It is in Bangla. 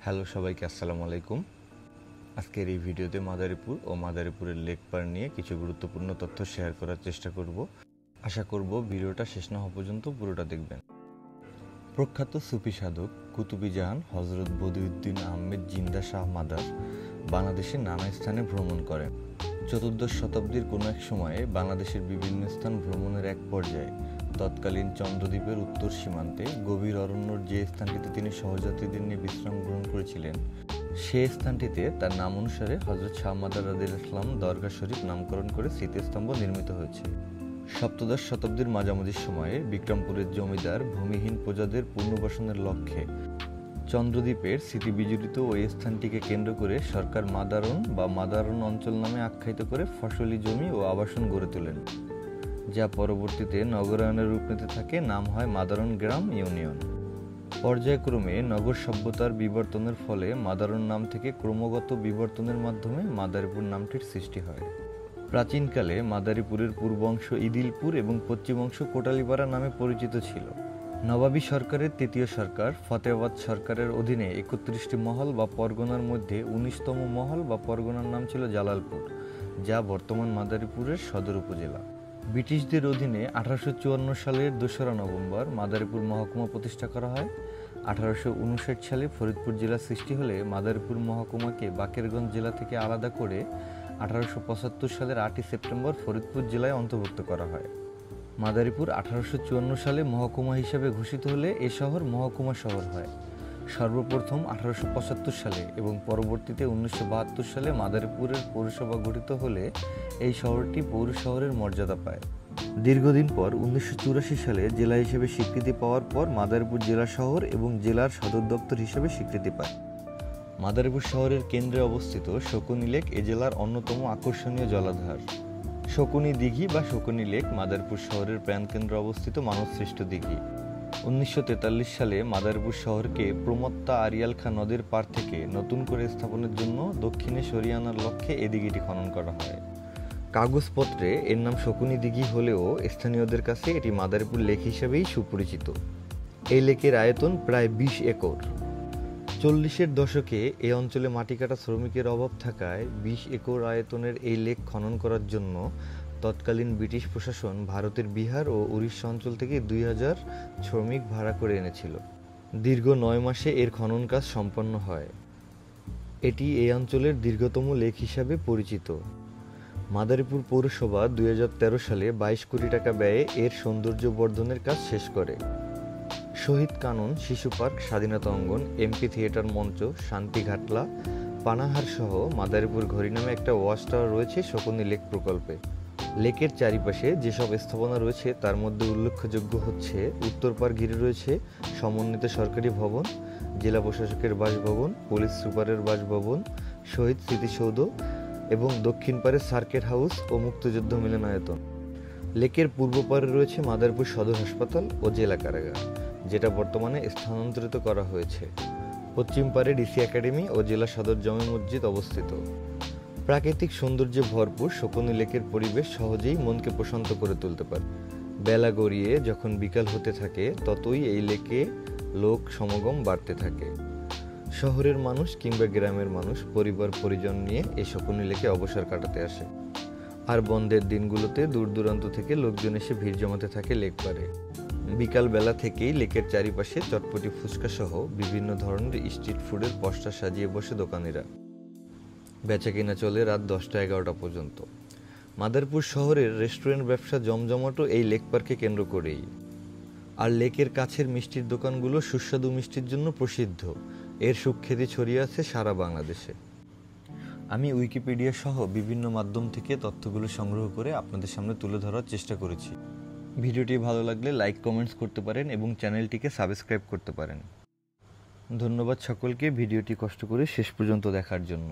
হ্যালো সবাইকে আসসালামু আলাইকুম। আজকের এই ভিডিওতে মাদারীপুর ও মাদারীপুরের লেক পার নিয়ে কিছু গুরুত্বপূর্ণ তথ্য শেয়ার করার চেষ্টা করব। আশা করব ভিডিওটা শেষ না হওয়া পর্যন্ত পুরোটা দেখবেন। প্রখ্যাত সুফি সাধক কুতুবি জাহান হযরত বদিউদ্দিন আহমেদ জিন্দা শাহ মাদার বাংলাদেশের নানা স্থানে ভ্রমণ করেন। চতুর্দশ শতাব্দীর কোনো এক সময়ে বাংলাদেশের বিভিন্ন স্থান ভ্রমণের এক পর্যায়ে তৎকালীন চন্দ্রদ্বীপের উত্তর সীমান্তে গভীর অরণ্যর যে স্থানটিতে তিনি সহযাত্রীদের নিয়ে বিশ্রাম গ্রহণ করেছিলেন, সে স্থানটিতে তার নাম অনুসারে হযরত শাহ মাদার রাদিয়াল্লাহু আনহু দরগা শরীফ নামকরণ করে স্মৃতিস্তম্ভ নির্মিত হয়েছে। সপ্তদশ শতাব্দীর মাঝামাঝি সময়ে বিক্রমপুরের জমিদার ভূমিহীন প্রজাদের পুনর্বাসনের লক্ষ্যে চন্দ্রদ্বীপের স্মৃতিবিজড়িত ওই স্থানটিকে কেন্দ্র করে সরকার মাদারণ অঞ্চল নামে আখ্যায়িত করে ফসলি জমি ও আবাসন গড়ে তোলেন, যা পরবর্তীতে নগরায়নের রূপ নিতে থাকে। নাম হয় মাদারণ গ্রাম ইউনিয়ন। পর্যায়ক্রমে নগর সভ্যতার বিবর্তনের ফলে মাদারণ নাম থেকে ক্রমাগত বিবর্তনের মাধ্যমে মাদারীপুর নামটির সৃষ্টি হয়। প্রাচীনকালে মাদারীপুরের পূর্ব অংশ ইদিলপুর এবং পশ্চিম অংশ কোটালীপাড়া নামে পরিচিত ছিল। নবাবী সরকারের তৃতীয় সরকার ফতেহাবাদ সরকারের অধীনে ৩১টি মহল বা পরগনার মধ্যে ১৯তম মহল বা পরগনার নাম ছিল জালালপুর, যা বর্তমান মাদারীপুরের সদর উপজেলা। ব্রিটিশদের অধীনে ১৮৫৪ সালের ২রা নভেম্বর মাদারীপুর মহকুমা প্রতিষ্ঠা করা হয়। ১৮৫৯ সালে ফরিদপুর জেলা সৃষ্টি হলে মাদারীপুর মহকুমাকে বাকেরগঞ্জ জেলা থেকে আলাদা করে ১৮৭৫ সালের ৮ই সেপ্টেম্বর ফরিদপুর জেলায় অন্তর্ভুক্ত করা হয়। মাদারীপুর ১৮৫৪ সালে মহকুমা হিসেবে ঘোষিত হলে এ শহর মহকুমা শহর হয়। সর্বপ্রথম ১৮৭৫ সালে এবং পরবর্তীতে ১৯৭২ সালে মাদারীপুরের পৌরসভা গঠিত হলে এই শহরটি পৌর শহরের মর্যাদা পায়। দীর্ঘদিন পর ১৯৮৪ সালে জেলা হিসেবে স্বীকৃতি পাওয়ার পর মাদারীপুর জেলা শহর এবং জেলার সদর দপ্তর হিসেবে স্বীকৃতি পায়। মাদারীপুর শহরের কেন্দ্রে অবস্থিত শকুনি লেক এ জেলার অন্যতম আকর্ষণীয় জলাধার। শকুনি দিঘি বা শকুনি লেক মাদারীপুর শহরের প্রাণকেন্দ্রে অবস্থিত মানবসৃষ্ট দিঘি। ১৯৪৩ সালে মাদারীপুর শহরকে প্রমত্তা আরিয়াল খাঁ নদীর পার থেকে নতুন করে স্থাপনের জন্য দক্ষিণে সরিয়ে আনার লক্ষ্যে এই দিঘিটি খনন করা হয়। কাগজপত্রে এর নাম শকুনি দিঘি হলেও স্থানীয়দের কাছে এটি মাদারীপুর লেক হিসেবেই সুপরিচিত। এই লেকের আয়তন প্রায় ২০ একর। ৪০-এর দশকে এ অঞ্চলে মাটি কাটা শ্রমিকের অভাব থাকায় ২০ একর আয়তনের এই লেক খনন করার জন্য তৎকালীন ব্রিটিশ প্রশাসন ভারতের বিহার ও উড়িষ্যা অঞ্চল থেকে ২০০০ শ্রমিক ভাড়া করে এনেছিল। দীর্ঘ ৯ মাসে এর খনন কাজ সম্পন্ন হয়। এটি এই অঞ্চলের দীর্ঘতম লেক হিসাবে পরিচিত। মাদারীপুর পৌরসভা ২০১৩ সালে ২২ কোটি টাকা ব্যয়ে এর সৌন্দর্য বর্ধনের কাজ শেষ করে। শহীদ কানন, শিশু পার্ক, স্বাধীনতা অঙ্গন, এমপি থিয়েটার মঞ্চ, শান্তি ঘাটলা, পানাহার সহ মাদারীপুর ঘড়ি নামে একটা ওয়াচ টাওয়ার রয়েছে শকুনি লেক প্রকল্পে। লেকের চারিপাশে যেসব স্থাপনা রয়েছে তার মধ্যে উল্লেখযোগ্য হচ্ছে উত্তর পাড় ঘিরে রয়েছে সমন্বিত সরকারি ভবন, জেলা প্রশাসকের বাসভবন, পুলিশ সুপারের বাসভবন, শহীদ স্মৃতিসৌধ এবং দক্ষিণ পাড়ে সার্কিট হাউস ও মুক্তিযুদ্ধ মিলনায়তন। লেকের পূর্ব পাড়ে রয়েছে মাদারীপুর সদর হাসপাতাল ও জেলা কারাগার, যেটা বর্তমানে স্থানান্তরিত করা হয়েছে। পশ্চিম পাড়ে ডিসি একাডেমি ও জেলা সদর জামে মসজিদ অবস্থিত। প্রাকৃতিক সৌন্দর্যে ভরপুর শকুনি লেকের পরিবেশ সহজেই মনকে প্রশান্ত করে তুলতে পারে। বেলা গড়িয়ে যখন বিকাল হতে থাকে ততই এই লেকে লোক সমাগম বাড়তে থাকে। শহরের মানুষ কিংবা গ্রামের মানুষ পরিবার পরিজন নিয়ে এই শকুনি লেকে অবসর কাটাতে আসে। আর বন্ধের দিনগুলোতে দূর দূরান্ত থেকে লোকজন এসে ভিড় জমাতে থাকে লেক পাড়ে। বিকাল বেলা থেকেই লেকের চারিপাশে চটপটি ফুচকা সহ বিভিন্ন ধরনের স্ট্রিট ফুডের পসরা সাজিয়ে বসে দোকানিরা। বেচা কিনা চলে রাত ১০টা-১১টা পর্যন্ত। মাদারীপুর শহরের রেস্টুরেন্ট ব্যবসা জমজমাটো এই লেক পার্কে কেন্দ্র করেই। আর লেকের কাছের মিষ্টির দোকানগুলো সুস্বাদু মিষ্টির জন্য প্রসিদ্ধ। এর সুখ্যাতি ছড়িয়ে আছে সারা বাংলাদেশে। আমি উইকিপিডিয়া সহ বিভিন্ন মাধ্যম থেকে তথ্যগুলো সংগ্রহ করে আপনাদের সামনে তুলে ধরার চেষ্টা করেছি। ভিডিওটি ভালো লাগলে লাইক কমেন্টস করতে পারেন এবং চ্যানেলটিকে সাবস্ক্রাইব করতে পারেন। ধন্যবাদ সকলকে ভিডিওটি কষ্ট করে শেষ পর্যন্ত দেখার জন্য।